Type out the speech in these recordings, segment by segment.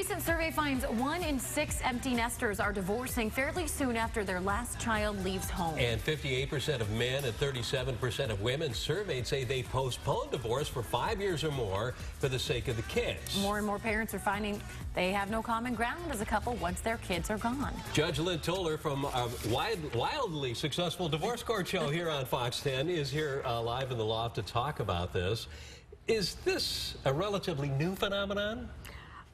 recent survey finds 1 in 6 empty nesters are divorcing fairly soon after their last child leaves home. And 58% of men and 37% of women surveyed say they postpone divorce for 5 years or more for the sake of the kids. More and more parents are finding they have no common ground as a couple once their kids are gone. Judge Lynn Toler from a wildly successful divorce court show here on Fox 10 is here live in the loft to talk about this. Is this a relatively new phenomenon?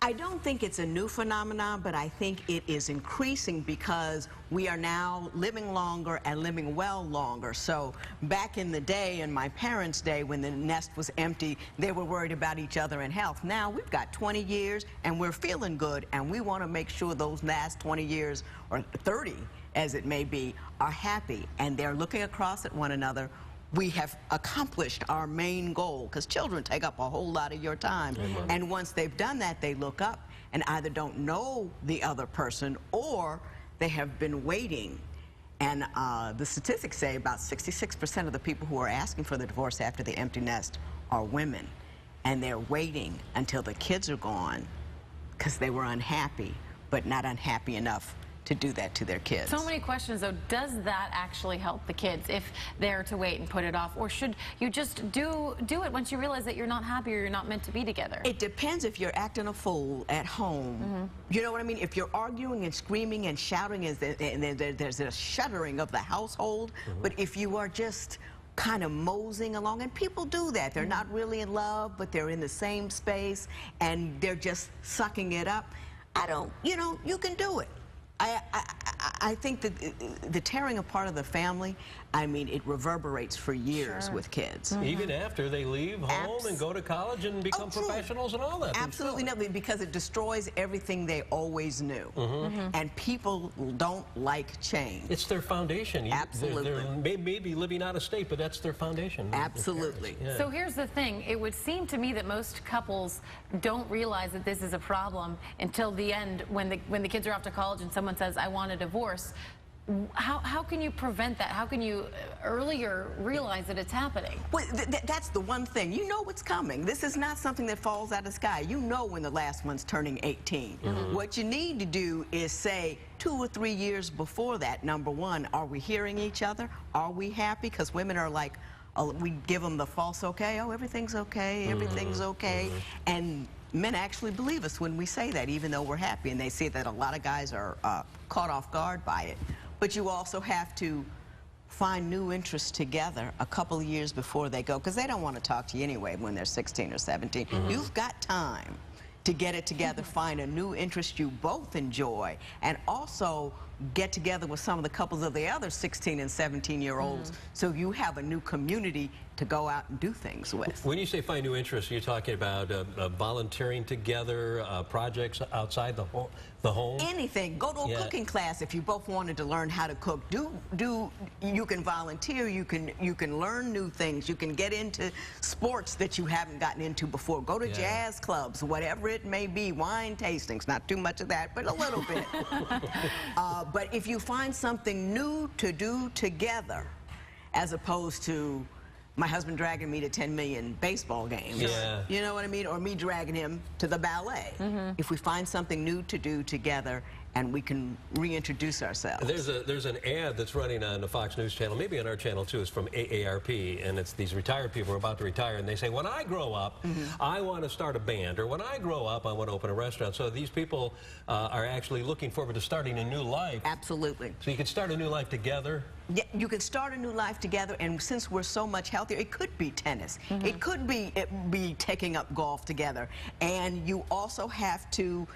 I don't think it's a new phenomenon, but I think it is increasing because we are now living longer and living well longer. So back in the day, in my parents' day, when the nest was empty, they were worried about each other and health. Now we've got 20 years and we're feeling good, and we want to make sure those last 20 years, or 30 as it may be, are happy, and they're looking across at one another. We have accomplished our main goal, because children take up a whole lot of your time. And once they've done that, they look up and either don't know the other person or they have been waiting. And the statistics say about 66% of the people who are asking for the divorce after the empty nest are women. And they're waiting until the kids are gone because they were unhappy, but not unhappy enough to do that to their kids. So many questions, though. Does that actually help the kids if they're to wait and put it off? Or should you just do it once you realize that you're not happy or you're not meant to be together? It depends if you're acting a fool at home. You know what I mean? If you're arguing and screaming and shouting, and there's a shuddering of the household. But if you are just kind of moseying along, and people do that. They're not really in love, but they're in the same space, and they're just sucking it up. You can do it. I think that the tearing apart of the family, I mean, it reverberates for years with kids. Even after they leave home and go to college and become professionals and all that. Absolutely not, because it destroys everything they always knew. And people don't like change. It's their foundation. Absolutely. They're maybe living out of state, but that's their foundation. Absolutely. Yeah. So here's the thing. It would seem to me that most couples don't realize that this is a problem until the end, when the kids are off to college and someone says, I want a divorce. How can you prevent that? How can you earlier realize that it's happening? Well, that's the one thing. You know what's coming. This is not something that falls out of the sky. You know when the last one's turning 18. What you need to do is say 2 or 3 years before that, number one, are we hearing each other? Are we happy? Because women are like, we give them the false okay. Oh, everything's okay. Everything's okay. And men actually believe us when we say that, even though we're happy. And they see that a lot of guys are caught off guard by it. But you also have to find new interests together a couple of years before they go, because they don't want to talk to you anyway when they're 16 or 17. You've got time to get it together, find a new interest you both enjoy, and also get together with some of the couples of the other 16 and 17-year-olds so you have a new community to go out and do things with. When you say find new interests, you're talking about volunteering together, projects outside the home? Anything. Go to a cooking class if you both wanted to learn how to cook. You can volunteer, you can learn new things, you can get into sports that you haven't gotten into before. Go to jazz clubs, whatever it may be, wine tastings, not too much of that, but a little bit. But if you find something new to do together, as opposed to my husband dragging me to 10 million baseball games, you know what I mean, or me dragging him to the ballet. If we find something new to do together, and we can reintroduce ourselves. There's an ad that's running on the Fox News channel, maybe on our channel too. It's from AARP, and it's these retired people who are about to retire, and they say, when I grow up, I want to start a band, or when I grow up, I want to open a restaurant. So these people are actually looking forward to starting a new life. Absolutely. So you can start a new life together. Yeah, you can start a new life together, and since we're so much healthier, it could be tennis. It could be taking up golf together. And you also have to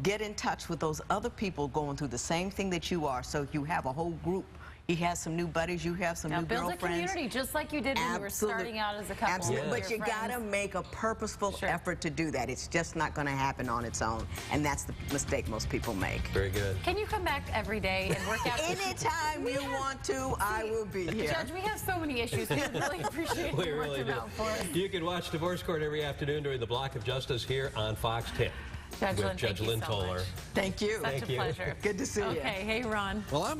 get in touch with those other people going through the same thing that you are, so you have a whole group. He has some new buddies, you have some new girlfriends. Build a community just like you did when you were starting out as a couple. Absolutely, but you gotta make a purposeful effort to do that. It's just not gonna happen on its own, and that's the mistake most people make. Very good. Can you come back every day and work out? Anytime you want to, I will be here. Judge, we have so many issues. We really appreciate you working out for us. You can watch Divorce Court every afternoon during the Block of Justice here on Fox 10. Judge Lynn, Judge Lynn Toler. Thank you. Such a pleasure. Good to see you. Okay, hey, Ron. Well, I'm